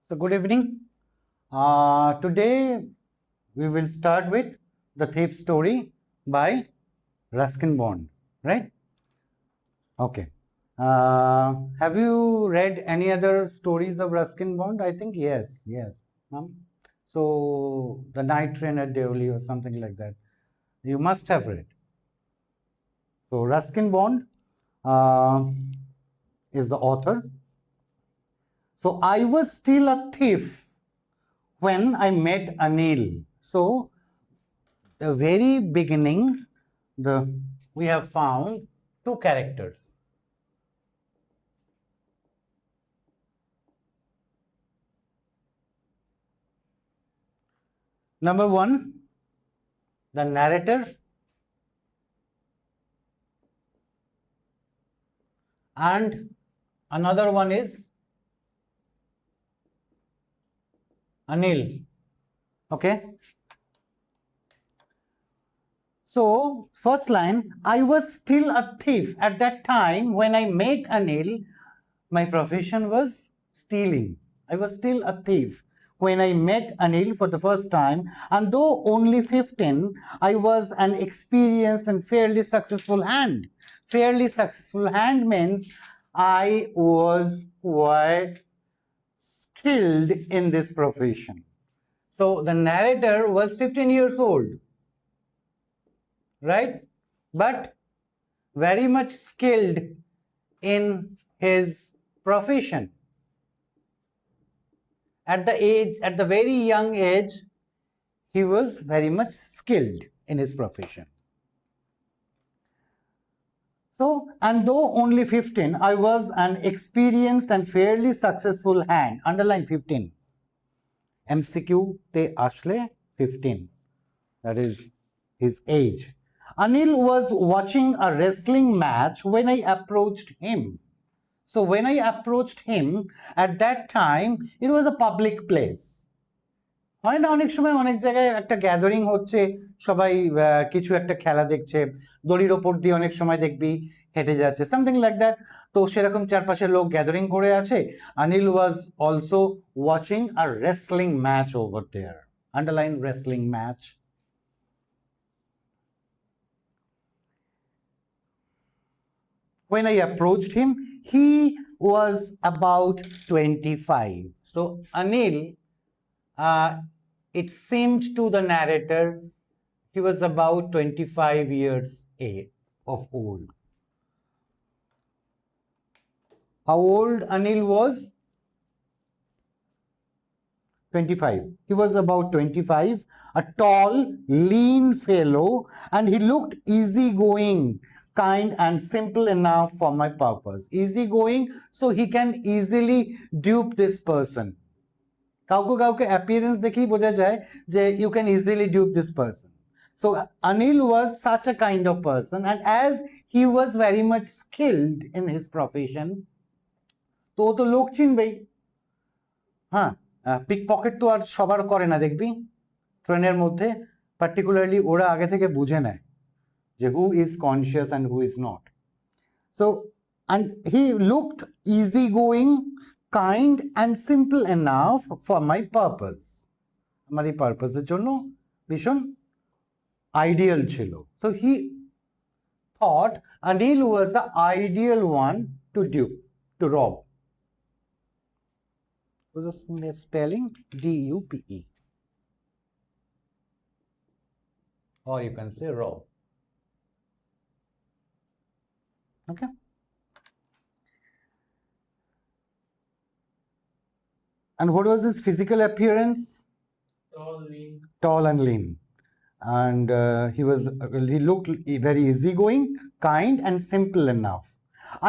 So good evening. Today we will start with the thief story by Ruskin Bond, right? Okay. Have you read any other stories of Ruskin Bond? I think yes. So the Night Train at Devli or something like that. You must have read. So Ruskin Bond is the author. So I was still a thief when I met Anil. So the very beginning, we have found two characters. Number one, the narrator, and another one is Anil. Okay. So, first line, I was still a thief at that time when I met Anil. My profession was stealing. I was still a thief when I met Anil for the first time, and though only 15, I was an experienced and fairly successful hand. Fairly successful hand means I was quite skilled in this profession. So the narrator was 15 years old, right? But very much skilled in his profession. At the very young age, he was very much skilled in his profession. So, and though only 15, I was an experienced and fairly successful hand. Underline 15. MCQ te ashle 15. That is his age. Anil was watching a wrestling match when I approached him. So when I approached him, at that time, it was a public place. হয় না অনেক সময় অনেক জায়গায় একটা gathering হচ্ছে, সবাই কিছু একটা খেলা দেখছে, দড়ির ওপর দিয়ে অনেক সময় দেখবি হেঁটে যাচ্ছে, সামথিং লাইক দ্যাট। তো সেরকম চারপাশে লোক গ্যাদারিং করে আছে। Anil was also watching a wrestling match over there. Underline wrestling match. When I approached him, he was about 25. So Anil, it seemed to the narrator he was about 25 years of old. How old Anil was? 25. He was about 25, a tall, lean fellow, and he looked easygoing, kind and simple enough for my purpose. Easygoing, so he can easily dupe this person. কাউকে কাউকে appearance দেখেই বোঝা যায় যে you can easily dupe this person. So Anil was such a kind of person, and as he was very much skilled in his profession, তো ও তো লোক চিনবেই। হ্যাঁ, পিক পকেট তো আর সবার করে না, দেখবি ট্রেনের মধ্যে পার্টিকুলারলি ওরা আগে থেকে বুঝে নেয় যে who is conscious and who is not. So and he looked easy going, kind and simple enough for my purpose. আমার এই পারপাসের জন্য ভীষণ আইডিয়াল ছিল। So he thought Anil was the ideal one to dupe, to rob. Was the spelling D-U-P-E, or you can say rob. Okay. And what was his physical appearance? Tall and lean. And he looked very easygoing, kind and simple enough.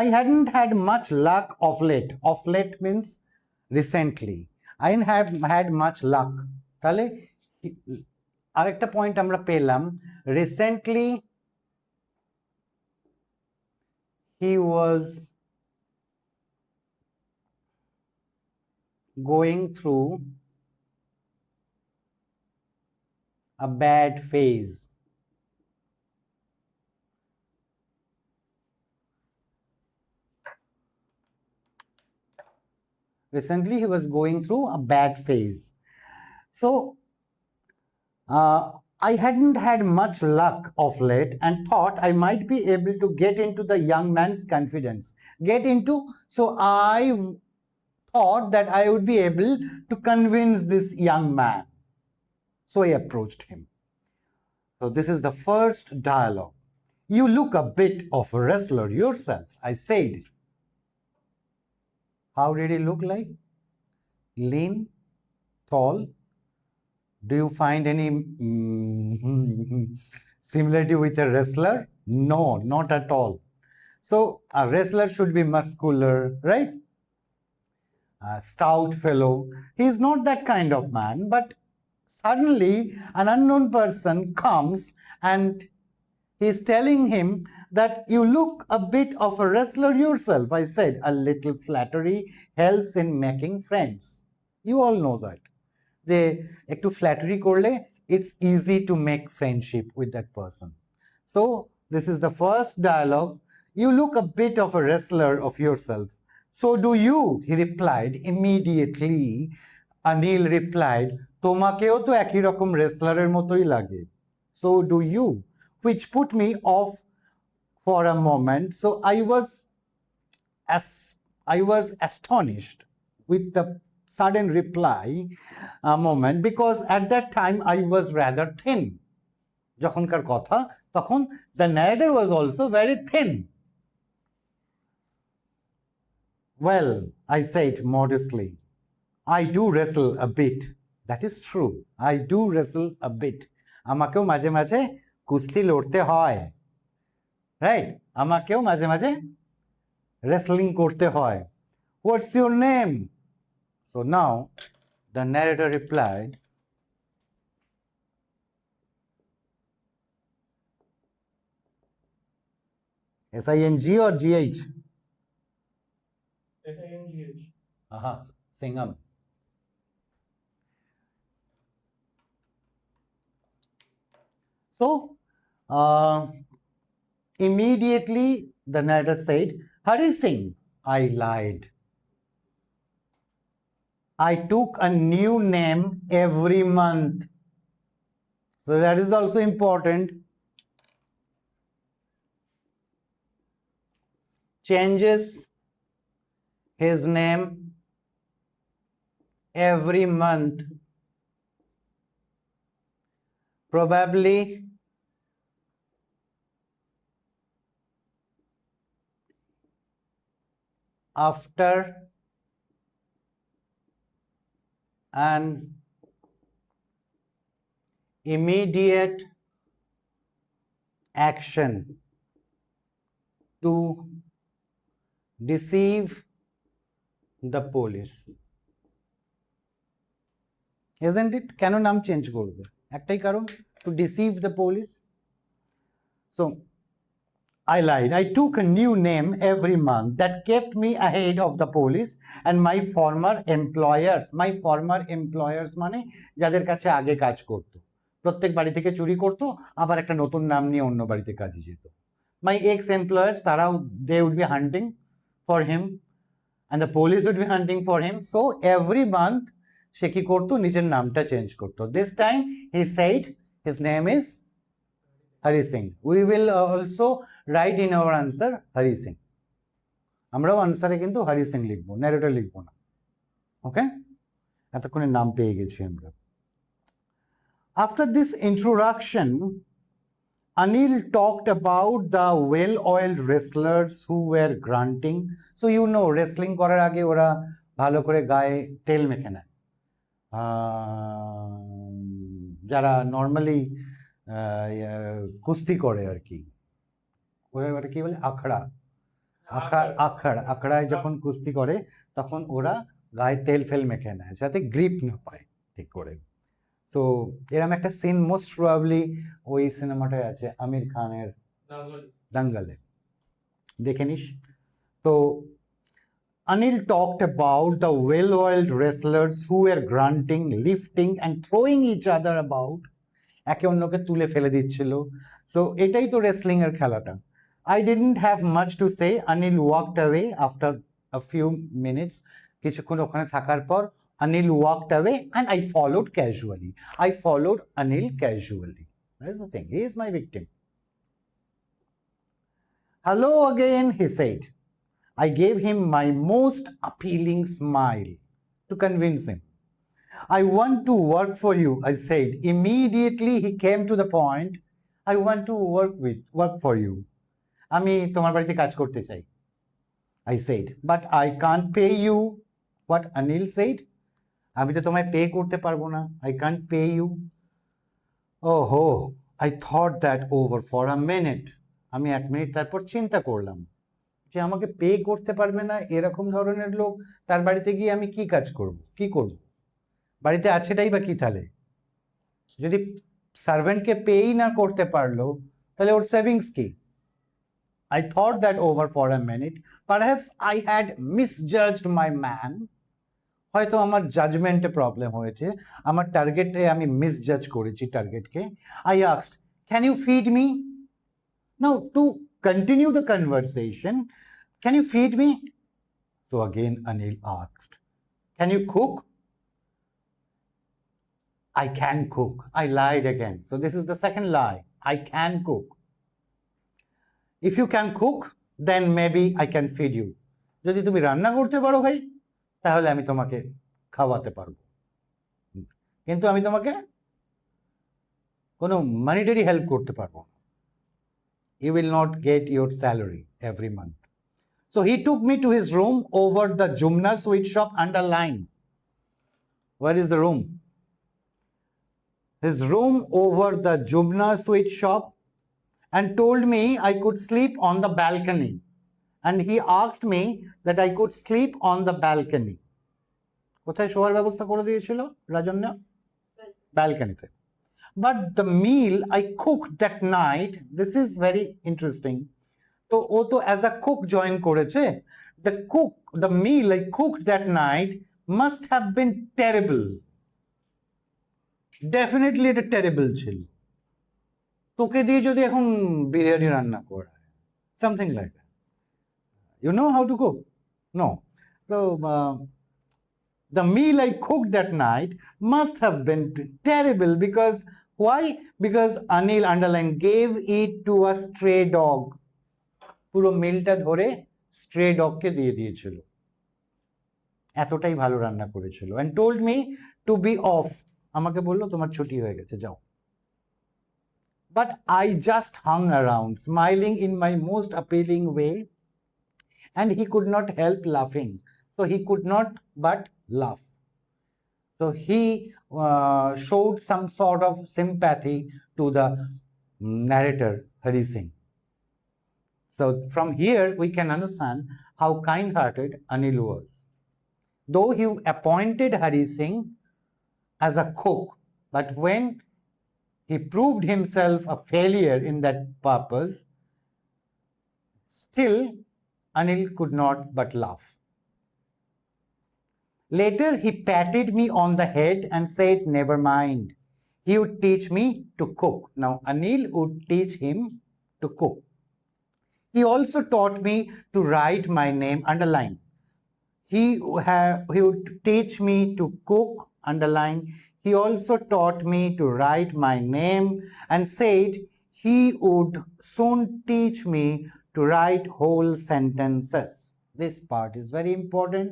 I hadn't had much luck of late. Of late means recently. I didn't have had much luck. তাহলে আরেকটা point আমরা পেলাম, recently he was going through a bad phase. Recently, he was going through a bad phase. So, I hadn't had much luck of late and thought I might be able to get into the young man's confidence. So I thought that I would be able to convince this young man. So I approached him. So this is the first dialogue. You look a bit of a wrestler yourself, I said. How did he look like? Lean, tall. Do you find any similarity with a wrestler? No, not at all. So a wrestler should be muscular, right? A stout fellow. He is not that kind of man, but suddenly an unknown person comes and he is telling him that you look a bit of a wrestler yourself. I said, a little flattery helps in making friends. You all know that. যে একটু flattery করলে it's easy to make friendship with that person. So this is the first dialogue. You look a bit of a wrestler of yourself. So do you, he replied immediately. Anil replied, তোমাকেও তো একই রকম wrestler-এর মতোই লাগে. So do you, which put me off for a moment. So I was astonished with the sudden reply a moment because at that time I was rather thin. যখনকার কথা তখন the narrator was also very thin. Well, I said modestly, I do wrestle a bit. That is true. I do wrestle a bit. আমাকেও মাঝে মাঝে কুস্তি লড়তে হয়. Right? আমাকেও মাঝে মাঝে wrestling করতে হয়. What's your name? So now the narrator replied, S-I-N-G or G-H? S-I-N-G-H. Aha, Singham. So immediately the narrator said, Hari Singh. I lied. I took a new name every month. So that is also important. Changes his name every month. Probably after an immediate action to deceive the police. Isn't it? কেন নাম change করবে? একটাই কারণ, to deceive the police. So I lied. I took a new name every month that kept me ahead of the police and my former employers. My former employers মানে যাদের কাছে আগে কাজ করতো, প্রত্যেক বাড়ি থেকে চুরি করতো, আবার একটা নতুন নাম নিয়ে অন্য বাড়িতে কাজে যেত. My ex-employers, তারাও they would be hunting for him and the police would be hunting for him. So every month সে কি করতো, নিজের নামটা চেঞ্জ করতো. This time he said his name is Hari Singh. We will also write in our answer Hari Singh. আমরাও আনসারে কিন্তু Hari Singh লিখবো, narrator লিখবো না. ওকে, এতক্ষণে নাম পেয়ে গেছি আমরা. After this introduction, Anil talked about the well-oiled wrestlers who were grunting. So you know, wrestling করার আগে ওরা ভালো করে গায়ে তেল মেখে নেয়. যারা নর্মালি কুস্তি করে আর কি, ওরা কি বলে, আখড়ায় যখন কুস্তি করে তখন ওরা গায়ে তেল ফেল মেখে নেয় যাতে গ্রিপ না পায় ঠিক করে. সো এরকম একটা সিন মোস্ট প্রবাবলি ওই সিনেমাটায় আছে, আমির খানের দাঙ্গালে, দেখে নিস. তো Anil talked about the well-oiled wrestlers who were grunting, lifting and throwing each other about. একে অন্যকে তুলে ফেলে দিচ্ছিল. So এটাই তো wrestling এর খেলাটা. I didn't have much to say. Anil walked away after a few minutes. কিছুক্ষণ ওখানে থাকার পর Anil walked away and I followed casually. I followed Anil casually. That's the thing. He is my victim. Hello again, he said. I gave him my most appealing smile to convince him. I want to work for you, I said. Immediately he came to the point. I want to work for you. আমি তোমার বাড়িতে কাজ করতে চাই. I said, but I can't pay you. What Anil said? আমি তো তোমায় pay করতে পারবো না. I can't pay you. Oh, I thought that over for a minute. আমি 1 মিনিট তারপর চিন্তা করলাম যে আমাকে পে করতে পারবে না এরকম ধরনের লোক তার বাড়িতে গিয়ে আমি কি কাজ করব, কি করব? বাড়িতে আছেটাই বা কি তাহলে? যদি সার্ভেন্টকে পেই না করতে পারলো তাহলে ওর সেভিংস কি? I thought that over for a minute. Perhaps I had misjudged my man. হয়তো আমার জাজমেন্টে প্রবলেম হয়েছে, আমার টার্গেটে আমি মিসজাজ করেছি টার্গেটকে. I asked, can you feed me? Now to continue the conversation, can you feed me? So again Anil asked, can you cook? I can cook. I lied again. So this is the second lie. I can cook. If you can cook, then maybe I can feed you. যদি তুমি রান্না করতে পারো ভাই তাহলে আমি তোমাকে খাওয়াতে পারবো, কিন্তু আমি তোমাকে কোনো মনিটারি হেল্প করতে পারবো না. You will not get your salary every month. So he took me to his room over the Jumna sweet shop underline. Where is the room? His room over the Jumna sweet shop and told me I could sleep on the balcony. And he asked me that I could sleep on the balcony. কোথায় শোয়ার ব্যবস্থা করে দিয়েছিল রাজন্য? ব্যালকনিতে. But the meal I cooked that night, this is very interesting. তো ও তো as a cook join করেছে. The meal I cooked that night must have been terrible. Definitely এটা terrible ছিল. তোকে দিয়ে যদি এখন বিরিয়ানি রান্না করা, something like that. You know how to cook? No. So the meal I cooked that night must have been terrible because why? Because Anil underline gave it to a stray dog. পুরো মিলটা ধরে স্ট্রে ডগকে দিয়ে দিয়েছিল, এতটাই ভালো রান্না করেছিল. and told me to be off. আমাকে বললো তোমার ছুটি হয়ে গেছে, যাও. But I just hung around, smiling in my most appealing way, and he could not help laughing. So he could not but laugh. So he showed some sort of sympathy to the narrator, Hari Singh. So from here we can understand how kind-hearted Anil was. Though he appointed Hari Singh as a cook, but when he proved himself a failure in that purpose, still Anil could not but laugh. Later he patted me on the head and said, never mind, he would teach me to cook. Now Anil would teach him to cook. He also taught me to write my name, underline. He would teach me to cook, underline. He also taught me to write my name and said he would soon teach me to write whole sentences. This part is very important.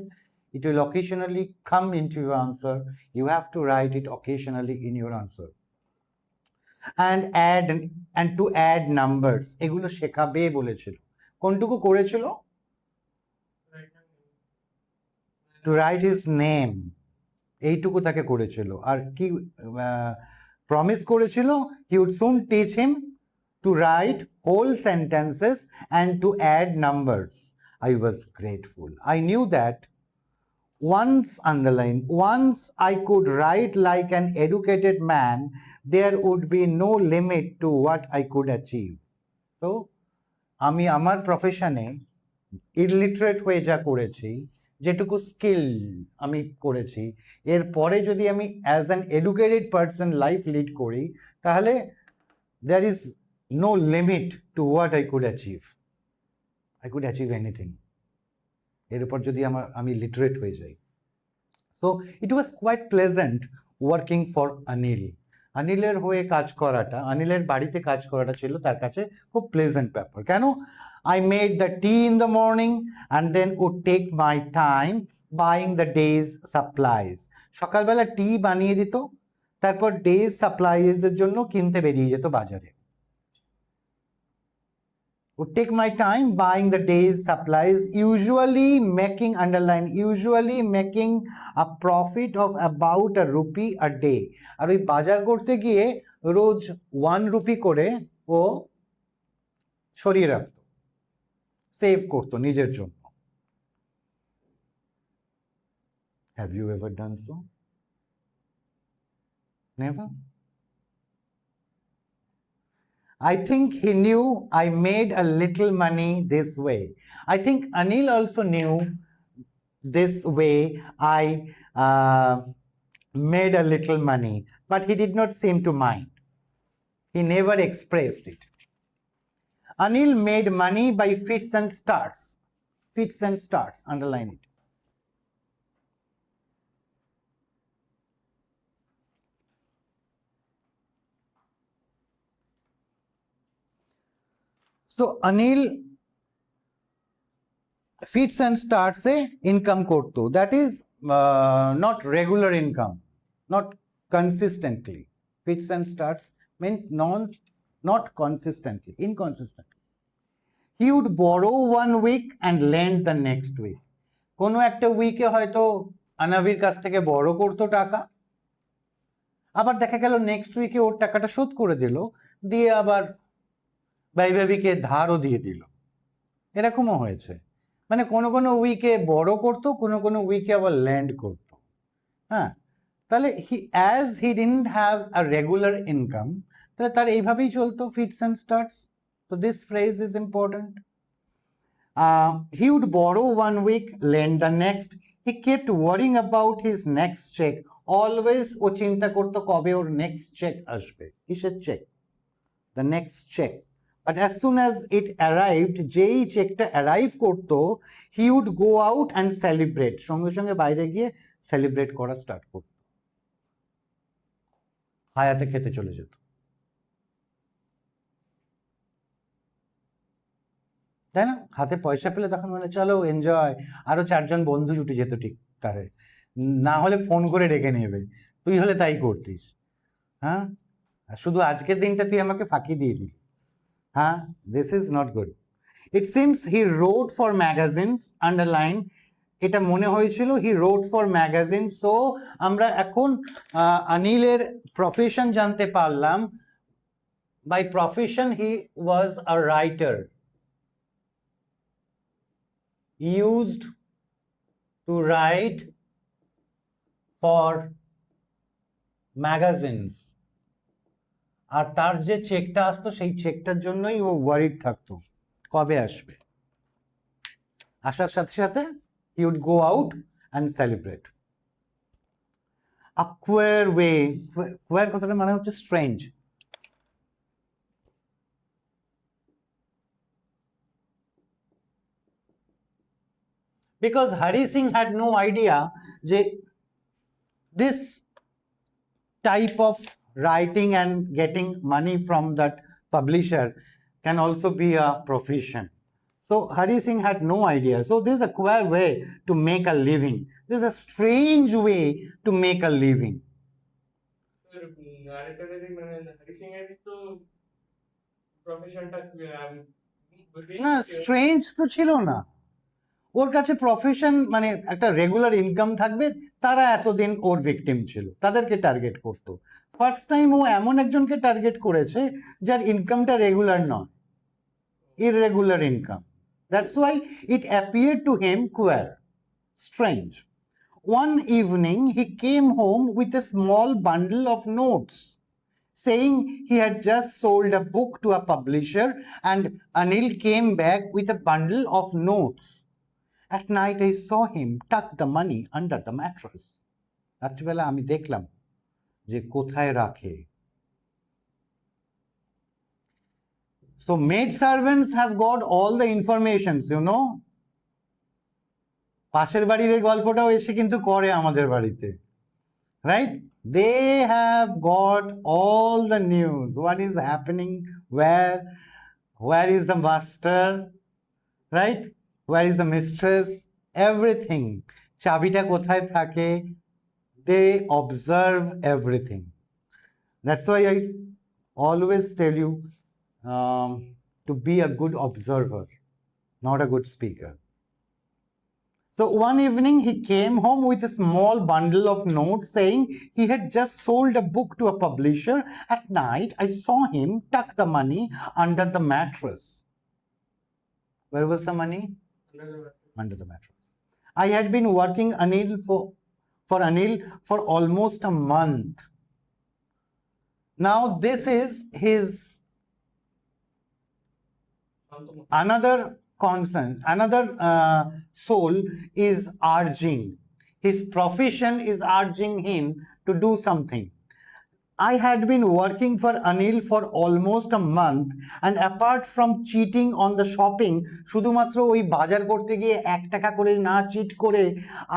It will occasionally come into your answer. You have to write it occasionally in your answer. And to add numbers. এগুলো শেখাবে বলেছিল. কোনটুকু করেছিল? To write his name. এইটুকু তাকে করেছিল. আর কি promise করেছিল? He would soon teach him to write whole sentences and to add numbers. I was grateful. I knew that once, underline, once I could write like an educated man, there would be no limit to what I could achieve. So, আমি আমার প্রফেশনে illiterate হয়ে যা করেছি, যেটুকু skill আমি করেছি, এরপরে যদি আমি as an educated person life lead করি, তাহলে there is no limit to what I could achieve. I could achieve anything. এর উপর যদি আমি লিটারেট হয়ে যাই। So it was quite pleasant working for Anil. অনিলের হয়ে কাজ করাটা, অনিলের বাড়িতে কাজ করাটা ছিল তার কাছে খুব প্লেজেন্ট ব্যাপার। কেন? I made the tea in the morning and then would take my time buying the day's supplies. সকালবেলা টি বানিয়ে দিত, তারপর ডেজ সাপ্লাইজের জন্য কিনতে বেরিয়ে যেত বাজারে। would take my time buying the day's supplies, usually making, underline, usually making a profit of about a rupee a day. আর ওই বাজার করতে গিয়ে রোজ 1 রুপি করে ও সরিয়ে রাখতো, সেভ করতো নিজের জন্য। Have you ever done so? Never? I think he knew I made a little money this way. I think Anil also knew this way I made a little money, but he did not seem to mind. He never expressed it. Anil made money by fits and starts. Fits and starts, underline it. So Anil fits and starts a income করতো, that is not regular income, not consistently. Fits and starts meant not consistently, inconsistently. He would borrow 1 week and lend the next week. কোনো একটা উইকে হয়তো আনাভির কাছ থেকে বড় করতো টাকা, আবার দেখা গেল নেক্সট উইকে ওর টাকাটা শোধ করে দিল, দিয়ে আবার বাইবাবিকে ধারও দিয়ে দিল। এরকমও হয়েছে, মানে কোনো কোনো উইকে বড় করতো, কোনো কোনো উইকে আবার ল্যান্ড করতো। হ্যাঁ, তাহলে as he didn't have a regular income, তাহলে তার এইভাবেই চলতো, fits and starts. So this phrase is important. He would borrow 1 week, lend the next. He kept worrying about his next check. Always ও চিন্তা করতো কবে ওর নেক্সট চেক আসবে। কিসের check? The next check. But as soon as it arrived, যেই চেকটা arrive করতো, he would go out and celebrate. সঙ্গে সঙ্গে বাইরে গিয়ে সেলিব্রেট করা স্টার্ট করতো, হায়াতে খেতে চলে যেত। তাই না? হাতে পয়সা পেলে তখন মানে চলো এনজয়, আরো 4 জন বন্ধু জুটে যেত ঠিক তারে, না হলে ফোন করে ডেকে নেবে। তুই হলে তাই করতিস। হ্যাঁ, শুধু আজকের দিনটা তুই আমাকে ফাঁকি দিয়ে দিলি। হ্যাঁ, this is not good. It seems he wrote for magazines, underline, এটা মনে হয়েছিল হি রোড ফর ম্যাগাজিন। সো আমরা এখন অনিলের প্রফেশন জানতে পারলাম। By profession he was a writer, used to write for magazines, আর তার যে চেকটা আসতো সেই চেকটার জন্যই ও ওয়ারিড থাকতো কবে আসবে। আসার সাথে সাথে he would go out and celebrate. A queer way, queer কথাটা মানে হচ্ছে strange. Because Hari Singh had no idea যে this type of writing and getting money from that publisher can also be a profession. So Hari Singh had no idea. So this is a queer way to make a living. This is a strange way to make a living. না, strange তো ছিল না। ওর কাছে profession মানে একটা regular income থাকবে, তারা এতদিন ওর ভিকটিম ছিল, তাদেরকে টার্গেট করতো। ফার্স্ট টাইম ও এমন একজনকে টার্গেট করেছে যার ইনকামটা রেগুলার নয়, irregular income. That's why it appeared to him queer, strange. One evening he came home with a small bundle of notes, saying he had just sold a book to a publisher, and Anil came back with a bundle of notes. At night I saw him tuck the money under the mattress. রাত্রিবেলা আমি দেখলাম যে কোথায় রাখে। So maid servants have got all the informations, you know. পাশের বাড়ির এই গল্পটাও এসে কিন্তু করে আমাদের বাড়িতে, right? They have got all the news, what is happening, where is the master, right? Where is the mistress, everything, চাবিটা কোথায় থাকে, they observe everything. That's why I always tell you to be a good observer, not a good speaker. So one evening he came home with a small bundle of notes saying he had just sold a book to a publisher. At night, I saw him tuck the money under the mattress. Where was the money? Under the mattress. I had been working for Anil for almost a month. Now this is his another concern, another soul is urging. His profession is urging him to do something. I had been working for Anil for almost a month, and apart from cheating on the shopping, শুধুমাত্র ওই বাজার করতে গিয়ে 1 টাকা করে না cheat করে,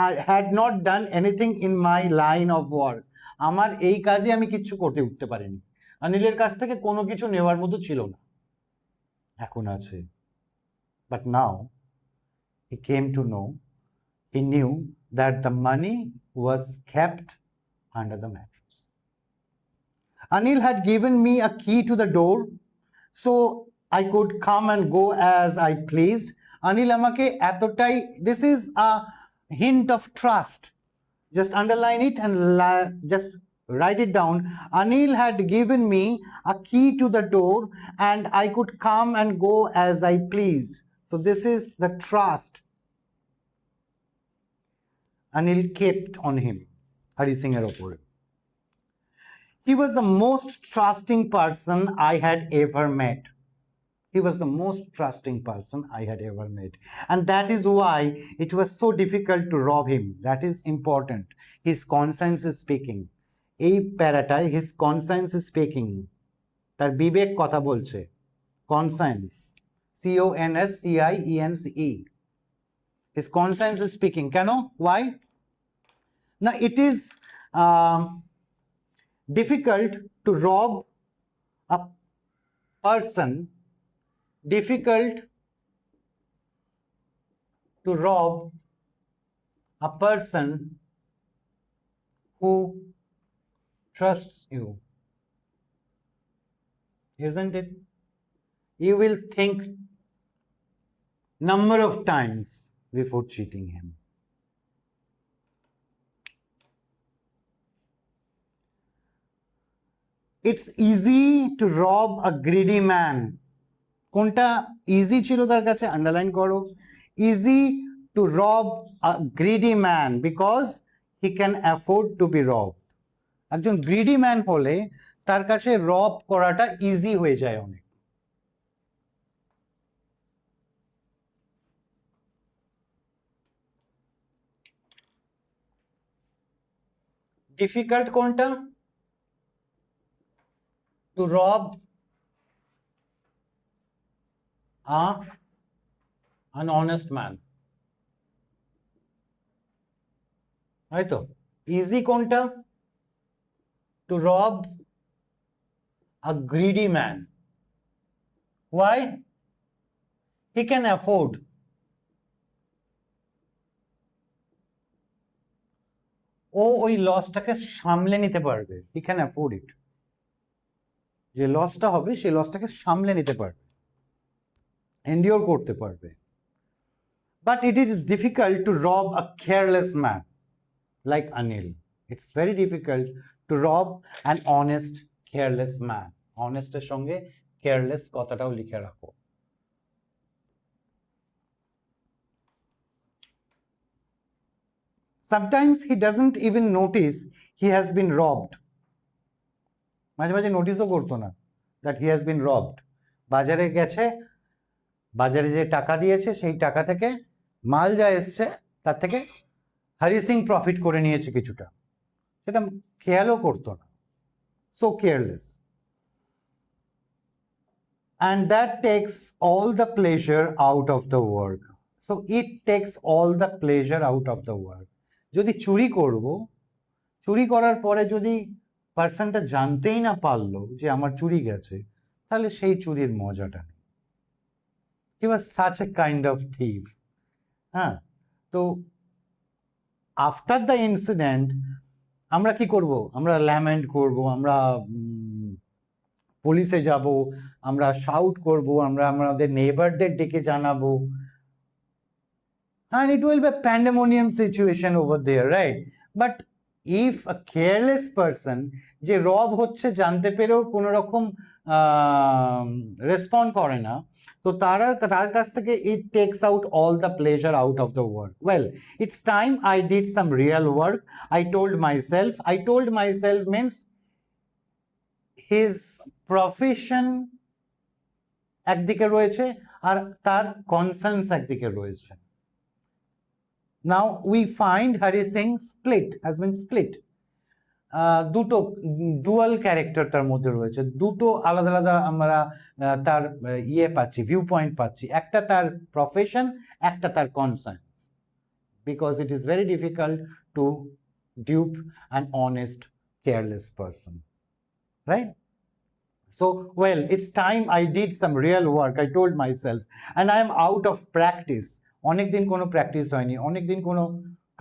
I had not done anything in my line of work. আমার এই কাজে আমি কিচ্ছু করতে উঠতে পারিনি। অনিলের কাছ থেকে কোনো কিছু নেওয়ার মতো ছিল না, এখন আছে। But now he came to know, he knew that the money was kept under the mattress. Anil had given me a key to the door so I could come and go as I pleased. Anil amake etotai, this is a hint of trust. Just underline it and just write it down. Anil had given me a key to the door and I could come and go as I pleased. So this is the trust Anil kept on him, Hari Singher opore. He was the most trusting person I had ever met. He was the most trusting person I had ever met. And that is why it was so difficult to rob him. That is important. His conscience is speaking. এই প্যারাটায় his conscience is speaking. তার বিবেক কথা বলছে। Conscience. C-O-N-S-C-I-E-N-C-E. His conscience is speaking. কেন? Why? Now it is difficult to rob a person, difficult to rob a person who trusts you, isn't it? You will think number of times before cheating him. It's easy to rob a greedy man. কোনটা easy ছিল তার কাছে, underline করো। Easy to rob a greedy man because he can afford to be rob. একজন greedy man হলে তার কাছে রব করাটা ইজি হয়ে যায় অনেক। ডিফিকাল্ট কোনটা? টু রব an honest man, right? তো easy কোনটা? To rob a greedy man. Why? He can afford. ও ওই লসটাকে সামলে নিতে পারবে। He can afford it. যে লসটা হবে সেই লসটাকে সামলে নিতে পারবে, endure করতে পারবে। But it is difficult to rob a careless man like Anil. It's very difficult to rob an honest, careless man. Honest এর সঙ্গে careless কথাটাও লিখে রাখো। Sometimes he doesn't even notice he has been robbed. মাঝে মাঝে নোটিসও করতো না that he has been robbed. বাজারে গেছে, বাজারে যে টাকা দিয়েছে সেই টাকা থেকে মাল যা এসছে তার থেকে হরি সিং প্রফিট করে নিয়েছে কিছুটা, সেটা খেয়ালও করতো না। So careless. And that takes all the pleasure out of the work. So it takes all the pleasure out of the work. যদি চুরি করব, চুরি করার পরে যদি পার্সনটা জানতেই না পারলো যে আমার চুরি গেছে, তাহলে সেই চুরির মজাটা নেই। He was such a kind of thief. হ্যাঁ, তো আফটার দ্য ইনসিডেন্ট আমরা কি করব? আমরা ল্যামেন্ট করব, আমরা পুলিশে যাব, আমরা শাউট করব, আমরা আমাদের নেইবারদের ডেকে জানাবো, and it will be a pandemonium situation over there, right? But if a careless person যে রব হচ্ছে জানতে পেরেও কোনো রকম রেসপন্ড করে না, তো তার কাছ থেকে it takes out all the pleasure out of the work. Well, it's time I did some real work. I told myself means his profession একদিকে রয়েছে আর তার কনসার্নস একদিকে রয়েছে। Now we find Hari Singh has been split. দুটো dual character তার মধ্যে রয়েছে, দুটো আলাদা আলাদা আমরা তার পাচ্ছি, ভিউ পয়েন্ট পাচ্ছি। একটা তার প্রফেশন, একটা তার concerns, because it is very difficult to dupe an honest careless person, right? So, well, it's time I did some real work, I told myself, and I am out of practice. অনেকদিন কোনো practice হয়নি, অনেকদিন কোনো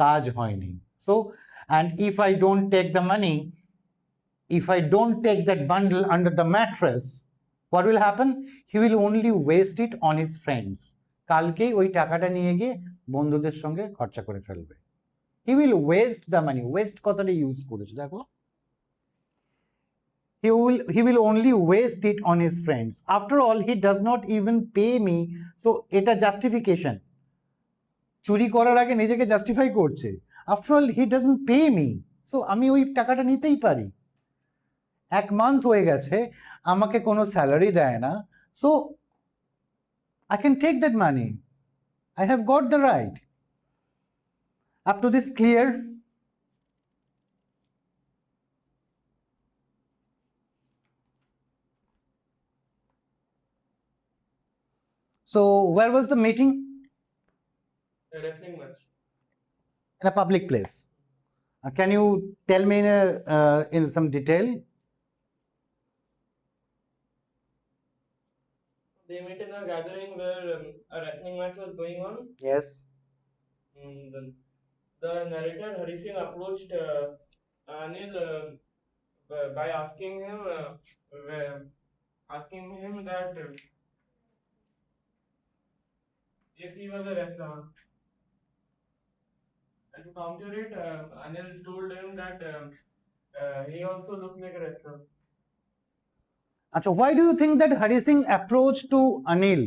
কাজ হয়নি। So, and if I don't take the money, if I don't take that bundle under the mattress, what will happen? He will only waste it on his friends. কালকেই ওই টাকাটা নিয়ে গিয়ে বন্ধুদের সঙ্গে খরচা করে ফেলবে। He will waste the money. Waste কথাটা ইউজ করেছে, দেখো। He will only waste it on his friends. After all, he does not even pay me. So এটা justification. চুরি করার আগে নিজেকে জাস্টিফাই করছে। After all, he doesn't pay me. So আমি ওই টাকাটা নিতেই পারি। 1 মান্থ হয়ে গেছে, আমাকে কোনো স্যালারি দেয় না। So I can take that money. I have got the right. Up to this clear? So where was the meeting? A wrestling match. In a public place. Can you tell me in some detail? They met in a gathering where a wrestling match was going on. Yes. The narrator Hari Singh approached Anil by asking him that if he was a wrestler. And to counter it, Anil told him that he also looks like a wrestler. Achha, why do you think that Hari Singh approached to Anil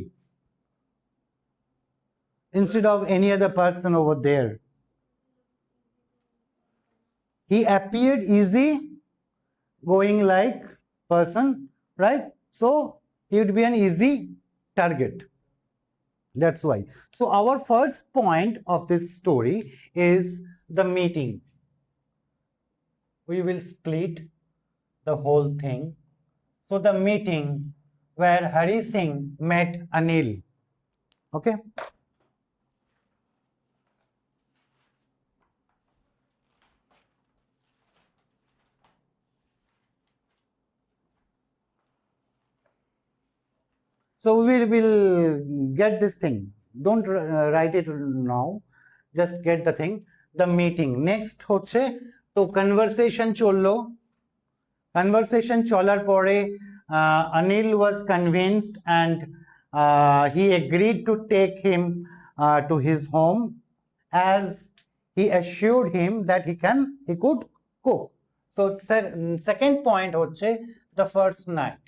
instead of any other person over there? He appeared easy going like person, right? So he would be an easy target. That's why. So our first point of this story is the meeting. We will split the whole thing. So the meeting where Hari Singh met Anil. Okay? So we will get this thing. Don't write it now. Just get the thing. The meeting. Next হচ্ছে তো conversation চললো. Conversation চলার পরে Anil was convinced and he agreed to take him to his home as he assured him that he could cook. So second point হচ্ছে the first night.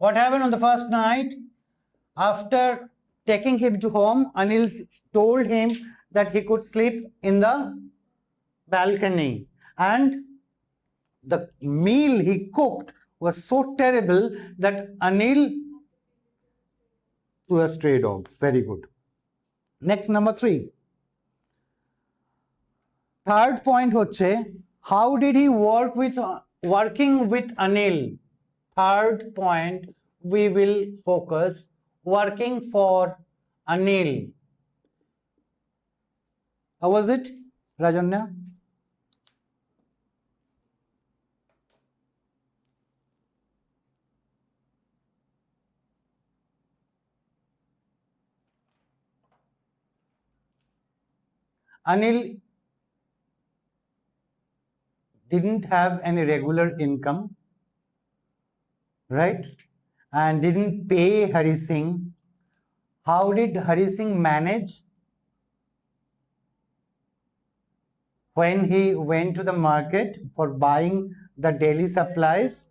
What happened on the first night? After taking him to home, Anil told him that he could sleep in the balcony. And the meal he cooked was so terrible that Anil to the stray dogs. Very good. Next, number 3. Third point হচ্ছে, how did he working with Anil? Third point, we will focus working for Anil. How was it, Rajanya? Anil didn't have any regular income, right? And didn't pay Hari Singh. How did Hari Singh manage? When he went to the market for buying the daily supplies,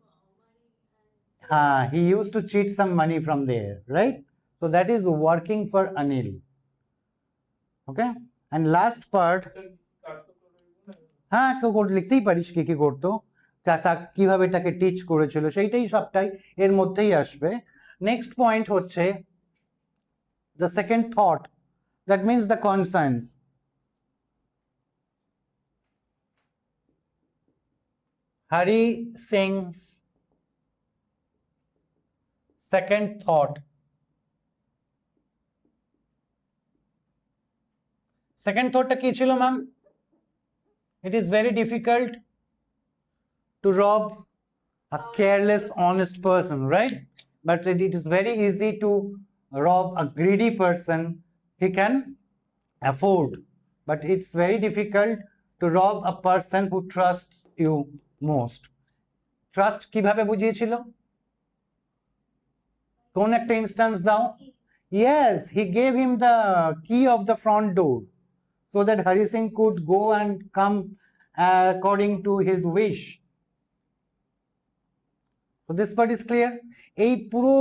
he used to cheat some money from there, right? So that is working for Anil. Okay? And last part, হ্যাঁ কেউ লিখতেই পারিস কি কি করতো, কিভাবে তাকে teach করেছিল, সেইটাই সবটাই এর মধ্যেই আসবে। নেক্সট পয়েন্ট হচ্ছে the second thought, that means the conscience. Hari Singh's second thought. Second thought টা কি ছিল ma'am? It is very difficult to rob a careless, honest person, right? But it is very easy to rob a greedy person. He can afford, but it's very difficult to rob a person who trusts you most. Trust কিভাবে বুঝিয়েছিল? কোন একটা instance দাও। Yes, he gave him the key of the front door so that Hari Singh could go and come according to his wish. So this part is clear. এই পুরো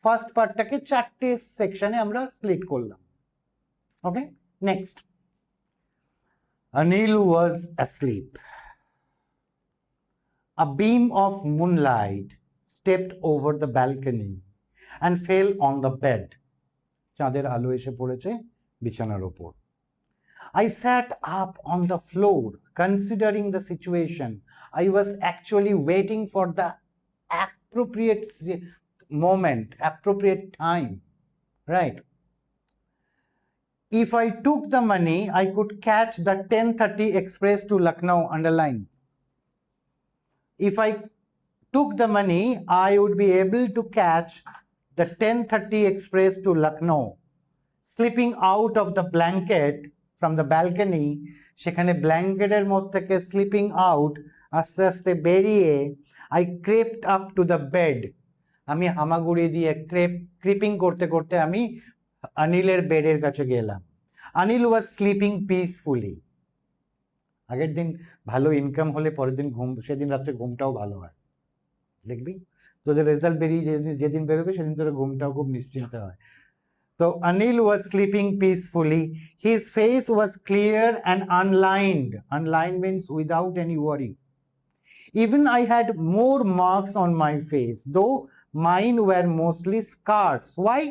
first পার্টটাকে চারটে সেকশনে আমরা split করলাম। Okay, next. Anil was asleep. A beam of moonlight stepped over the balcony and fell on the bed. চাঁদের আলো এসে পড়েছে বিছানার ওপর। I sat up on the floor, considering the situation. I was actually waiting for the appropriate moment, appropriate time, right? If I took the money, I could catch the 10:30 express to Lucknow, underline. If I took the money, I would be able to catch the 10:30 express to Lucknow. Slipping out of the blanket from the balcony, সেখানে ব্ল্যাঙ্কেটের মধ্যে থেকে sleeping out, আস্তে আস্তে বেরিয়ে, I crept up to the bed. আমি হামাগুড়ি দিয়ে creeping করতে করতে আমি অনিলের বেডের কাছে গেলাম। Anil was sleeping peacefully. আগের দিন ভালো ইনকাম হলে পরের দিন ঘুম, সেদিন রাত্রে ঘুমটাও ভালো হয়। দেখবি তোদের রেজাল্ট বেরিয়ে যেদিন বেরোবে সেদিন তোর ঘুমটাও খুব নিশ্চিন্ত হয়। So Anil was sleeping peacefully. His face was clear and unlined. Unlined means without any worry. Even I had more marks on my face, though mine were mostly scars. Why?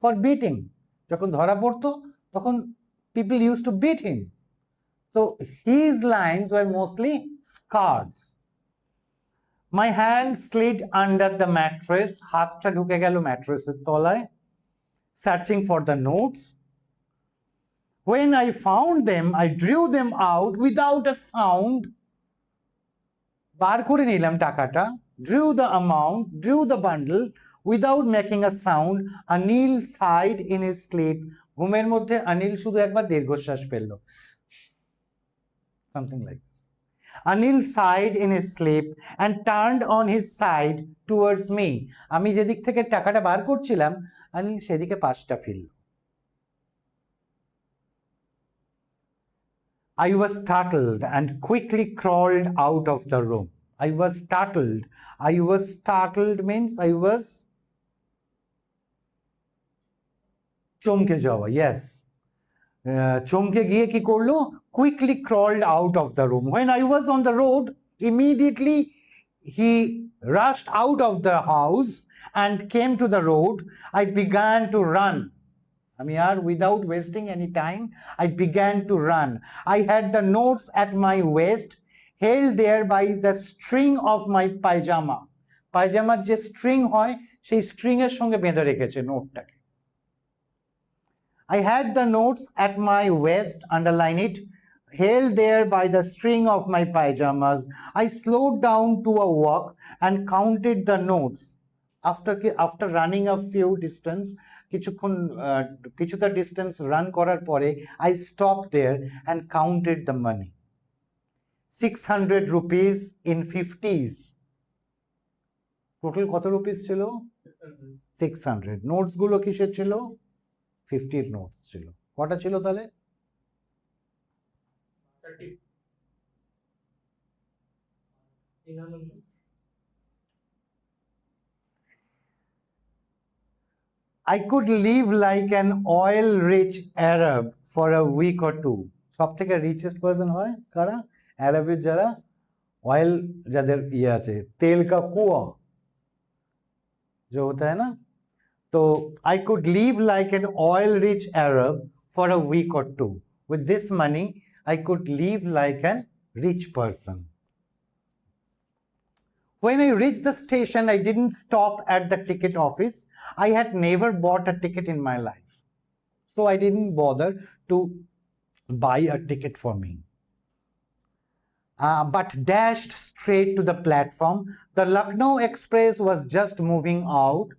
For beating. যখন ধরা পড়তো তখন people used to beat him. So his lines were mostly scars. My hand slid under the mattress. হাতটা ঢুকে গেল ম্যাট্রেসের তলায়, searching for the notes. When I found them, I drew them out without a sound. বার করে নিলাম টাকাটা, drew the amount, drew the bundle without making a sound. Anil sighed in his sleep. ঘুমের মধ্যে অনিল শুধু একবার দীর্ঘশ্বাস ফেলল, something like this. Anil sighed in his sleep and turned on his side towards me. আমি যেদিক থেকে টাকাটা বার করছিলাম, অনিল সেদিকে পাশটা ফিরল। I was startled and quickly crawled out of the room. I was startled. I was startled means I was চমকে যাওয়া, yes. চমকে গিয়ে কি করলো? Quickly crawled out of the room. When I was on the road, immediately he rushed out of the house and came to the road. I began to run. Without wasting any time, I began to run. I had the notes at my waist, held there by the string of my pajama. পায়জামার যে string হয় সেই string এর সঙ্গে বেঁধে রেখেছে নোটটাকে। I had the notes at my waist, underline it, held there by the string of my pajamas. I slowed down to a walk and counted the notes. After running a few distance, কিছুটা distance run করার পরে I stopped there and counted the money. 600 rupees in 50s. Total কত rupees ছিল? 600. Notes গুলো কিসের ছিল? 50 notes ছিল। কটা ছিল তাহলে? 30. I could live like an oil-rich Arab for a week or two. সব থেকে রিচেস্ট পার্সন হয় কারা? আরবের যারা অয়েল, যাদের ইয়ে আছে, তেল কা কুয়া जो होता है ना, तो I could live like an oil-rich Arab for a week or two. With this money, I could live like a rich person. When I reached the station, I didn't stop at the ticket office. I had never bought a ticket in my life, so I didn't bother to buy a ticket for me. But dashed straight to the platform. The Lucknow Express was just moving out.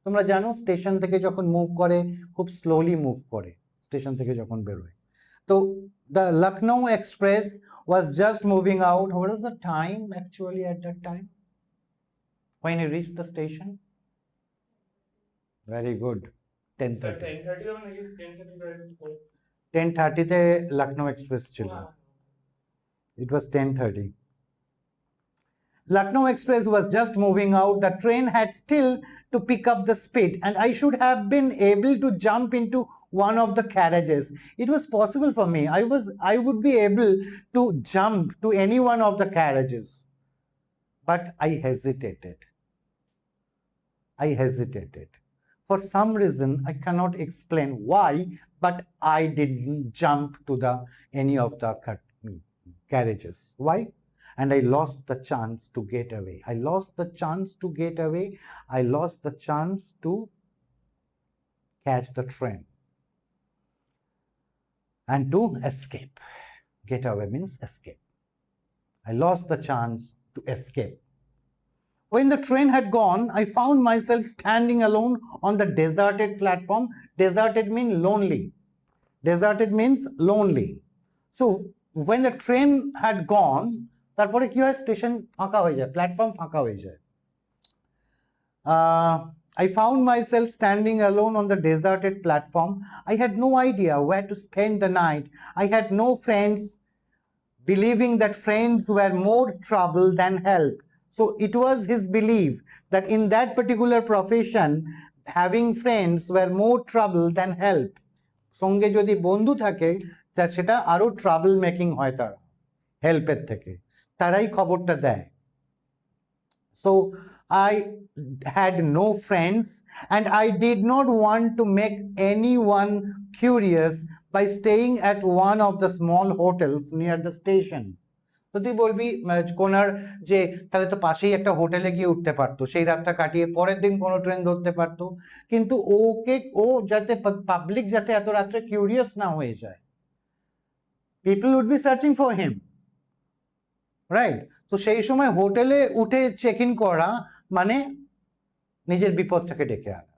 তোমরা জানো station থেকে যখন move করে খুব slowly move করে, station থেকে যখন বেরোয়। তো the Lucknow Express was just moving out. What was the time actually at that time when you reached the station? Very good. 10:30. 10:30 or maybe 10:30. 10:30 তে Lucknow Express ছিল। It was 10:30. Lucknow Express was just moving out. The train had still to pick up the speed, and I should have been able to jump into one of the carriages. It was possible for me. I would be able to jump to any one of the carriages. But I hesitated. For some reason, I cannot explain why, but I didn't jump to any of the carriages. Why? And I lost the chance to get away. I lost the chance to catch the train and to escape. Get away means escape. I lost the chance to escape. When the train had gone, I found myself standing alone on the deserted platform. Deserted means lonely. So when the train had gone, তারপরে কি হয়? Station ফাঁকা হয়ে যায়, platform ফাঁকা হয়ে যায়। I found myself standing alone on the deserted platform. I had no idea where to spend the night. I had no friends, believing that friends were more trouble than help. So it was his belief that in that particular profession, having friends were more trouble than help. সঙ্গে যদি বন্ধু থাকে তা সেটা আরো trouble making হয়, তারা হেল্পের থেকে, তারাই খবরটা দেয়। So I had no friends and I did not want to make anyone curious by staying at one of the small hotels near the station. তো তুই বলবি কোনার যে তাহলে তো পাশেই একটা হোটেলে গিয়ে উঠতে পারতো, সেই রাতটা কাটিয়ে পরের দিন কোনো ট্রেন ধরতে পারতো, কিন্তু ও যাতে পাবলিক যাতে এত রাত্রে কিউরিয়াস না হয়ে যায়, people would be searching for him, right? তো সেই সময় হোটেলে উঠে চেক ইন করা মানে নিজের বিপদটাকে ডেকে আনা।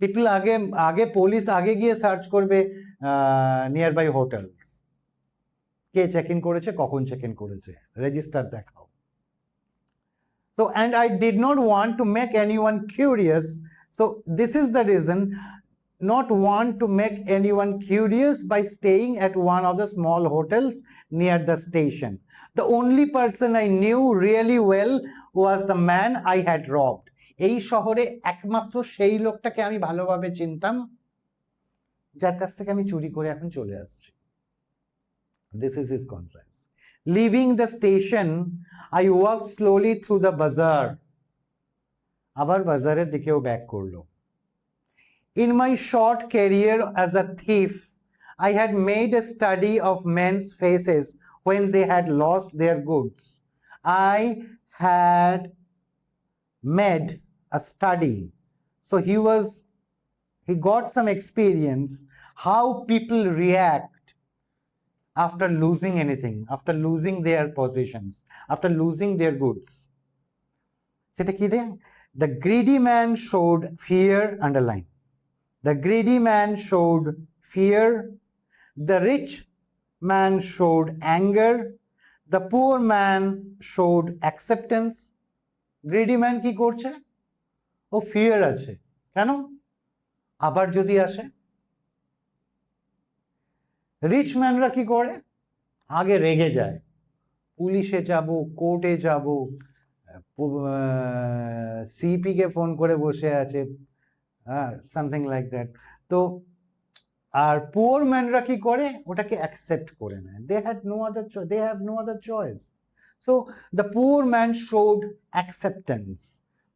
পিপল আগে পুলিশ আগে গিয়ে সার্চ করবে নিয়ার বাই হোটেলস, কে চেক ইন করেছে, কখন চেক ইন করেছে, রেজিস্টার দেখাও। So and I did not want to make anyone curious, so this is the reason, not want to make anyone curious by staying at one of the small hotels near the station. The only person I knew really well was the man I had robbed. এই শহরে একমাত্র সেই লোকটাকে আমি ভালোভাবে চিনতাম যার কাছ থেকে আমি চুরি করে এখন চলে আসছি। This is his conscience. Leaving the station, I walked slowly through the bazaar. আবার বাজারের দিকেও ব্যাক করলো। In my short career as a thief, I had made a study of men's faces when they had lost their goods. I had made a study. So he got some experience how people react after losing anything, after losing their possessions, after losing their goods. The greedy man showed fear, underline. The greedy man showed fear. The rich man showed anger. The poor man showed acceptance. Greedy man কি করছে? ও fear আছে। কেন? আবার যদি আসে। Rich ম্যানরা কি করে? আগে রেগে যায়, পুলিশে যাব, কোর্টে যাব, সিপি কে ফোন করে বসে আছে, সামথিং লাইক দ্যাট। তো আর পুয়ার ম্যানরা কি করে? ওটাকে অ্যাকসেপ্ট করে নেয়। they have no other choice. So the poor man showed acceptance.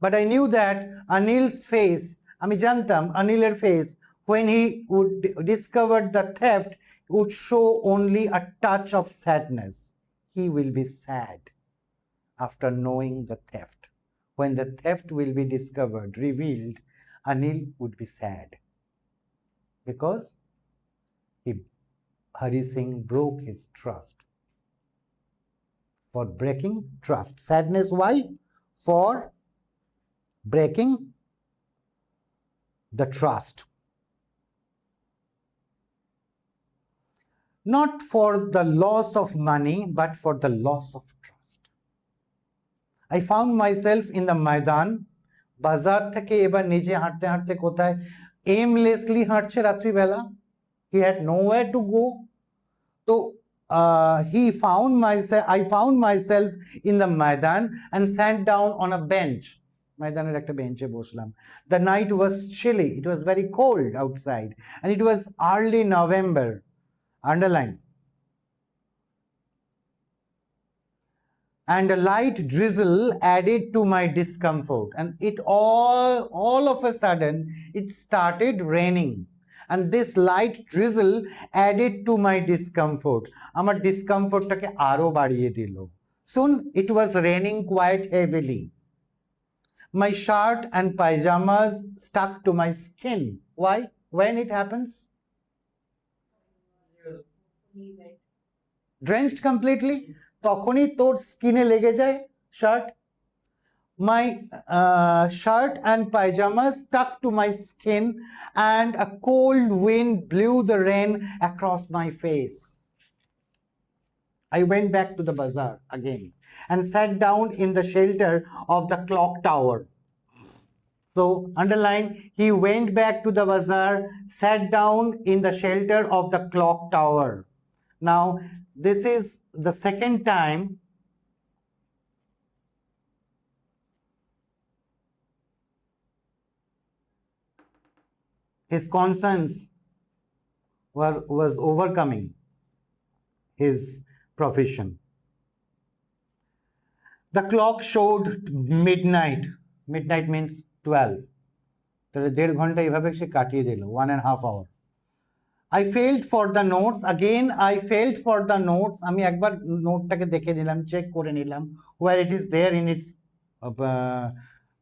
But I knew that Anil's face, আমি জানতাম Anil's face, when he would discover the theft, would show only a touch of sadness. He will be sad after knowing the theft. When the theft will be discovered, revealed, Anil would be sad because Hari Singh broke his trust. For breaking trust. Sadness, why? For breaking the trust. Not for the loss of money, but for the loss of trust. I found myself in the Maidan. বাজার থেকে এবার নিজে হাঁটতে হাঁটতে কোথায় aimlessly হাঁটছে রাত্রিবেলা। He had nowhere to go. So I found myself in the Maidan and sat down on a bench. Maidaner ekta benche boslam. The night was chilly. It was very cold outside. And it was early November. Underline. And a light drizzle added to my discomfort. And it all of a sudden, it started raining. And this light drizzle added to my discomfort. Amar discomfort take aro badiye dilo. Soon it was raining quite heavily. My shirt and pajamas stuck to my skin. Why? When it happens? Drenched completely. তখনই তোর স্কিনে লেগে যায় shirt. My shirt and pajamas stuck to my skin and a cold wind blew the rain across my face. I went back to the bazaar again and sat down in the shelter of the clock tower. So underline, he went back to the bazaar, sat down in the shelter of the clock tower. Now, this is the second time his conscience was overcoming his profession. The clock showed midnight. Midnight means 12. তাহলে 1.5 ঘন্টা এইভাবে সে কাটিয়ে দিল, 1.5 hour. I failed for the notes. Again, I failed for the notes. আমি একবার নোটটাকে দেখে নিলাম, check করে নিলাম where it is there in its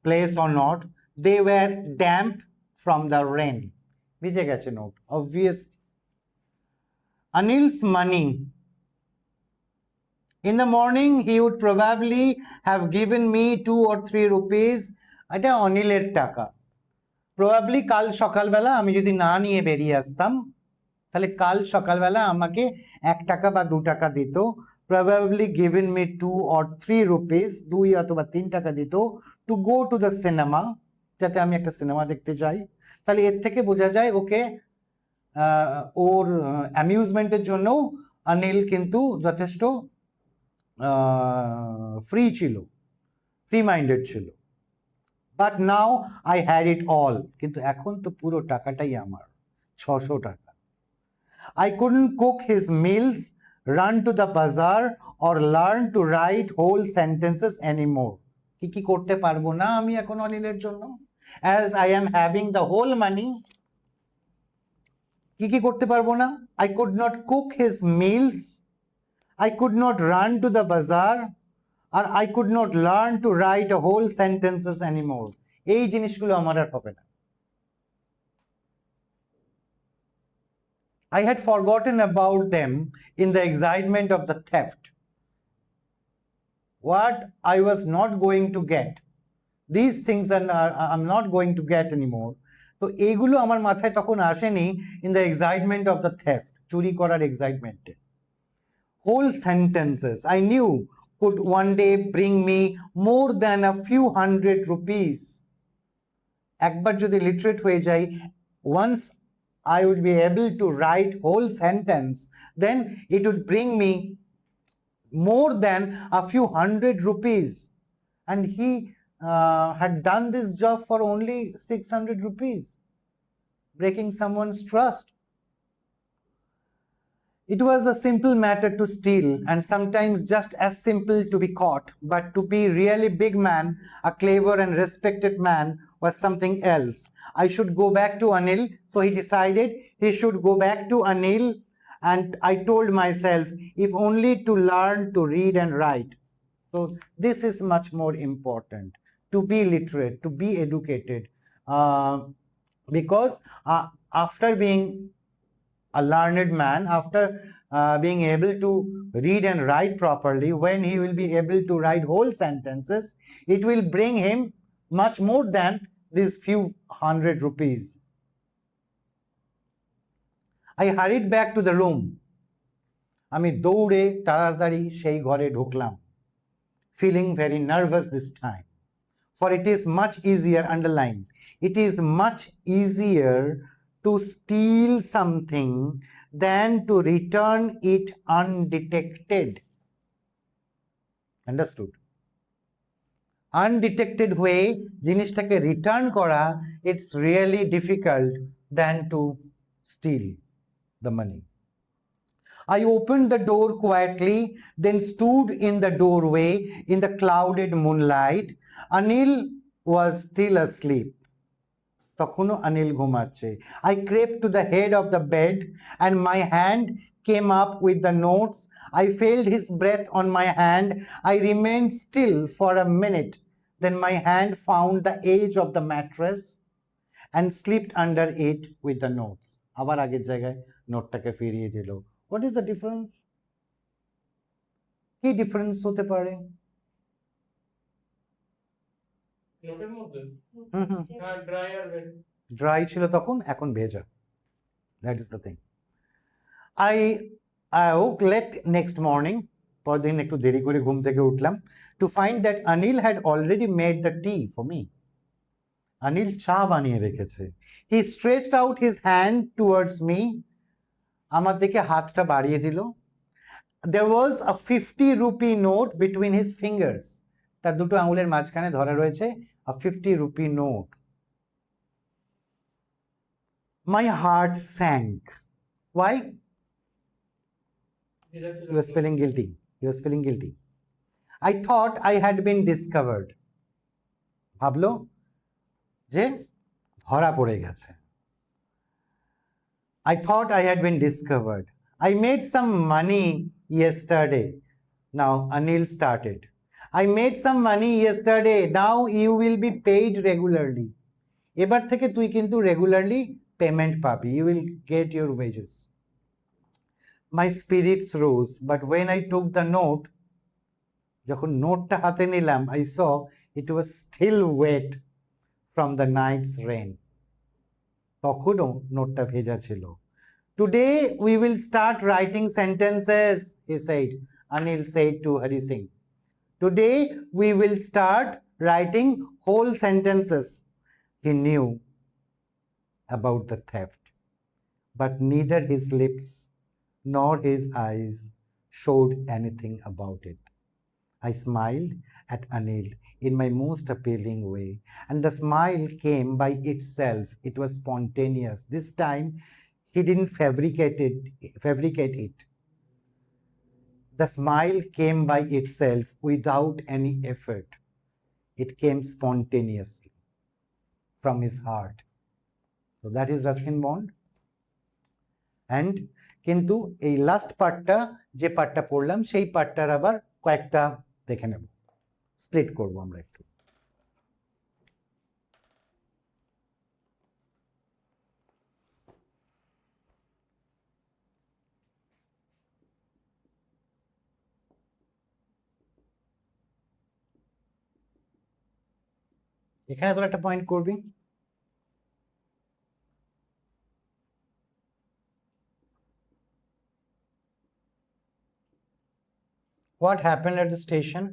place or not. They were damp from the rain. ভিজে গেছে note, obvious. Anil's money. In the morning, he would probably have given me 2 or 3 rupees. এটা অনিলের টাকা। Probably কাল সকালবেলা আমি যদি না নিয়ে বেরিয়ে আসতাম, তাহলে কাল সকালবেলা আমাকে 1 টাকা বা 2 টাকা দিত। Probably given me 2 or 3 rupees, 2 অথবা 3 টাকা দিত to go to the cinema, যাতে আমি একটা সিনেমা দেখতে যাই। তাহলে এর থেকে বোঝা যায় ওকে ওর অ্যামিউজমেন্টের জন্য অনিল কিন্তু যথেষ্ট ফ্রি ছিল, ফ্রি মাইন্ডেড ছিল। But now I had it all, কিন্তু এখন তো পুরো টাকাটাই আমার, 600 টাকা। I couldn't cook his meals, run to the bazaar or learn to write whole sentences anymore. কি করতে পারবো না আমি এখন অনিলের জন্য? As I am having the whole money, কি করতে পারবো না? I could not cook his meals, I could not run to the bazaar, or I could not learn to write whole sentences anymore. এই জিনিসগুলো আমার আর হবে না। I had forgotten about them in the excitement of the theft. What I was not going to get, these things I'm not going to get anymore. তো এইগুলো আমার মাথায় তখন আসেনি in the excitement of the theft, চুরি করার excitement. Whole sentences I knew could one day bring me more than a few hundred rupees. একবার যদি literate হয়ে যাই, once I would be able to write whole sentence, then it would bring me more than a few hundred rupees. And he had done this job for only 600 rupees, breaking someone's trust. It was a simple matter to steal, and sometimes just as simple to be caught, but to be really big man, a clever and respected man, was something else. I should go back to Anil, so he decided he should go back to Anil, and I told myself, if only to learn to read and write. So this is much more important, to be literate, to be educated, because after being a learned man, after being able to read and write properly, when he will be able to write whole sentences, it will bring him much more than these few hundred rupees. I hurried back to the room. আমি দৌড়ে তাড়াতাড়ি সেই ঘরে ঢুকলাম, feeling very nervous this time. For it is much easier, underline, it is much easier to steal something than to return it undetected. Understood? Undetected way জিনিসটাকে return করা, it's really difficult than to steal the money. I opened the door quietly, then stood in the doorway in the clouded moonlight. Anil was still asleep. তখনও অনিল ঘুমাচ্ছে. I crept to the head of the bed and my hand came up with the notes. I felt his breath on my hand. I remained still for a minute. Then my hand found the edge of the mattress and slipped under it with the notes. আবার আগের জায়গায় নোটটাকে ফিরিয়ে দিল. What is the difference? কি difference হতে পারে? নোটের মধ্যে হ্যাঁ ড্রাই আর ওয়েট, ড্রাই ছিল তখন, এখন ভেজা. That is the thing. I woke late next morning, পরদিন একটু দেরি করে ঘুম থেকে উঠলাম, to find that Anil had already made the tea for me. Anil চা বানিয়ে রেখেছে. He stretched out his hand towards me. আমার দিকে হাতটা বাড়িয়ে দিল. There was a 50 rupee note between his fingers. তার দুটো আঙুলের মাঝখানে ধরা রয়েছে a 50 rupee note. My heart sank. Why? He was feeling guilty. He was feeling guilty. I thought I had been discovered. ভাবলো যে ধরা পড়ে গেছে. I thought I had been discovered. I made some money yesterday. Now Anil started. I made some money yesterday. Now you will be paid regularly. এবার থেকে তুই কিন্তু regularly payment পাবি. You will get your wages. My spirits rose, but when I took the note, যখন নোটটা হাতে নিলাম, I saw it was still wet from the night's rain. তখনও নোটটা ভেজা ছিল. Today we will start writing sentences, he said. Anil said to Hari Singh. Today we will start writing whole sentences. He knew about the theft, but neither his lips nor his eyes showed anything about it. I smiled at Anil in my most appealing way, and the smile came by itself. It was spontaneous. This time, he didn't fabricate it. The smile came by itself without any effort. It came spontaneously from his heart. So that is Ruskin bond. And কিন্তু এই last পার্টটা, যে পার্টটা পড়লাম, সেই পার্টটার আবার কয়েকটা দেখে নেব, স্প্লিট করব আমরা একটু. এখানে তোর একটা পয়েন্ট করবি। What happened at the station?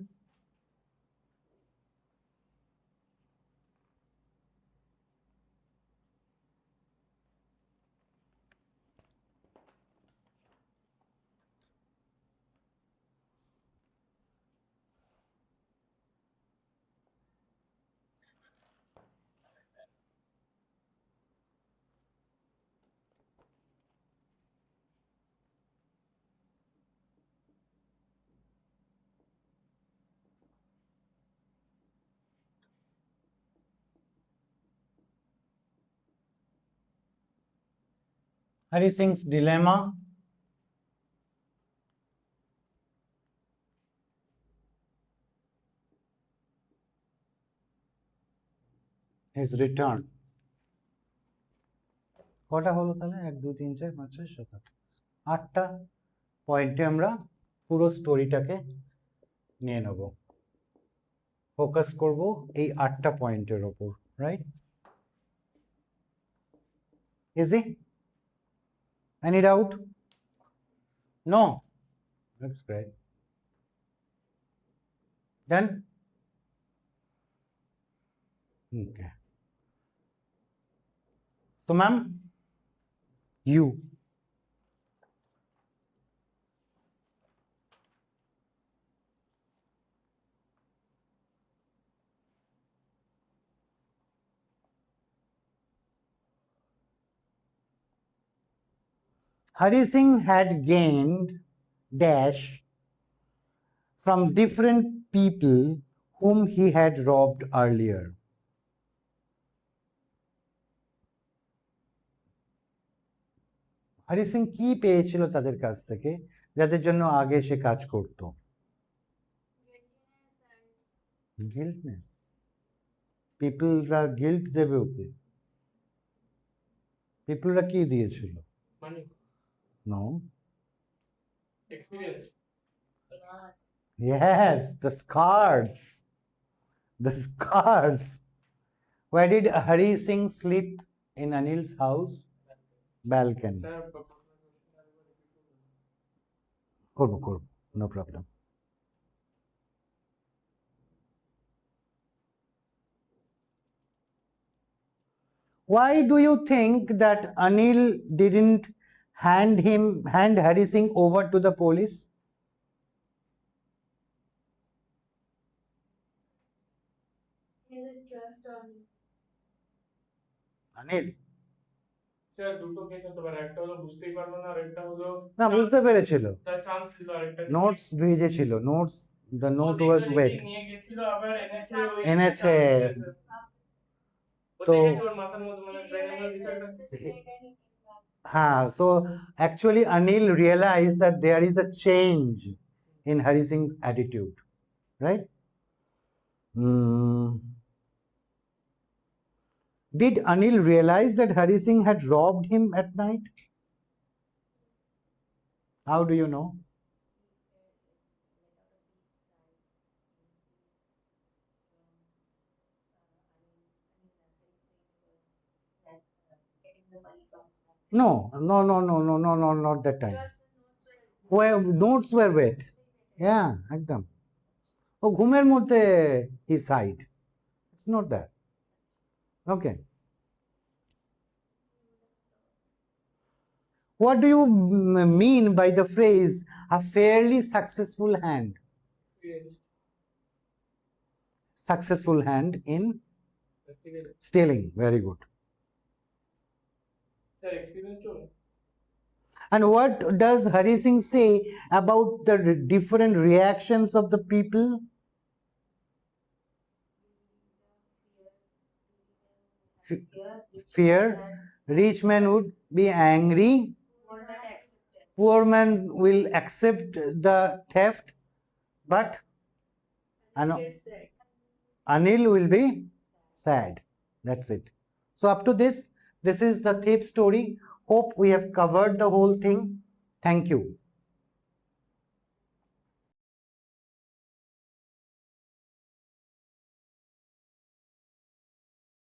Hari Singh's dilemma. His return. কটা হলো তাহলে? 1 2 3 4 5 6 7 8 8টা পয়েন্টে আমরা পুরো স্টোরিটাকে নিয়ে নেব, ফোকাস করব এই 8টা পয়েন্টের ওপর, right? Easy? Any doubt? No? That's great. Done? Okay. So, ma'am, you. Hari Singh had gained dash from different people whom he had robbed earlier. Hari Singh কি পেয়েছিল তাদের কাছ থেকে যাদের জন্য আগে সে কাজ করত? গিল্টনেস। পিপলরা গিল্ট দেবে ওকে? পিপলরা কি দিয়েছিল? Money. No. Experience. Yes, the scars. The scars. Where did Hari Singh sleep in Anil's house? Balcony. Sir, করব, no problem. Why do you think that Anil didn't hand Hari Singh over to the police? Anil? Sir দুটো case হতে পারে, একটা হলো বুঝতেই পারলো না, আর একটা হলো না, বুঝতে পেরেছিল। তার চান্স ছিল, আরেকটা নোটস ভিজে ছিল, notes, the note was wet. নিয়ে গেছিল, আবার এনেছে এনেছে। তো তো ওর মাথার মধ্যে মানে ব্রেনের মধ্যে কিছু একটা। হ্যাঁ, so actually Anil realized that there is a change in Hari Singh's attitude, right? Did Anil realize that Hari Singh had robbed him at night? How do you know? No, not that time. Where notes were wet. Yeah, একদম। ও ঘুমের মধ্যে he sighed. It's not that. Okay. What do you mean by the phrase a fairly successful hand? Successful hand in stealing. Very good. And what does Hari Singh say about the different reactions of the people? Fear. Rich man would be angry. Poor man will accept the theft, but Anil will be sad. That's it. So up to this is the thief story. Hope we have covered the whole thing. Thank you.